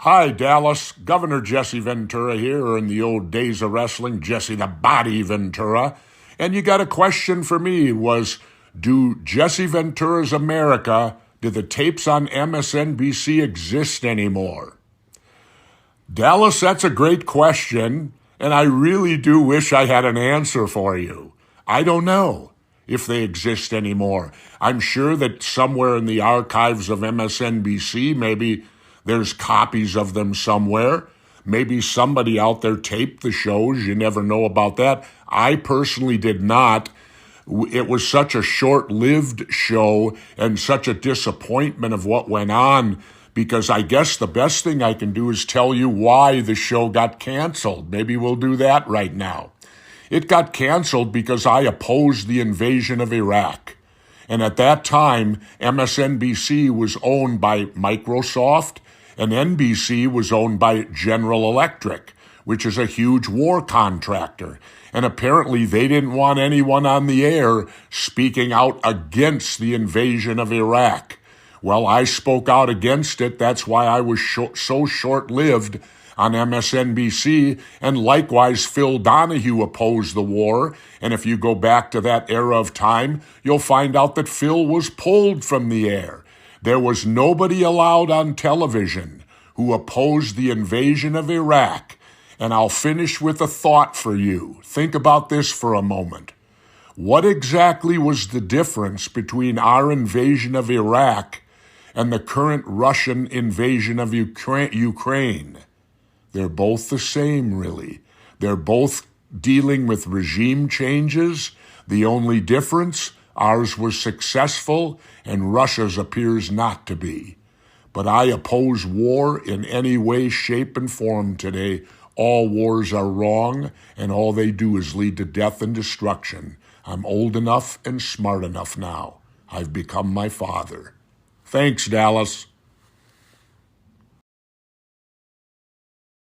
Hi, Dallas. Governor Jesse Ventura here, or in the old days of wrestling, Jesse the Body Ventura. And you got a question for me, do Jesse Ventura's America, do the tapes on MSNBC exist anymore? Dallas, that's a great question, and I really do wish I had an answer for you. I don't know if they exist anymore. I'm sure that somewhere in the archives of MSNBC, maybe there's copies of them somewhere. Maybe somebody out there taped the shows. You never know about that. I personally did not. It was such a short-lived show and such a disappointment of what went on, because I guess the best thing I can do is tell you why the show got canceled. Maybe we'll do that right now. It got canceled because I opposed the invasion of Iraq. And at that time, MSNBC was owned by Microsoft, and NBC was owned by General Electric, which is a huge war contractor. And apparently they didn't want anyone on the air speaking out against the invasion of Iraq. Well, I spoke out against it. That's why I was so short-lived on MSNBC. And likewise, Phil Donahue opposed the war. And if you go back to that era of time, you'll find out that Phil was pulled from the air. There was nobody allowed on television who opposed the invasion of Iraq. And I'll finish with a thought for you. Think about this for a moment. What exactly was the difference between our invasion of Iraq and the current Russian invasion of Ukraine? They're both the same, really. They're both dealing with regime changes. The only difference, ours was successful and Russia's appears not to be. But I oppose war in any way, shape, and form today. All wars are wrong, and all they do is lead to death and destruction. I'm old enough and smart enough now. I've become my father. Thanks, Dallas.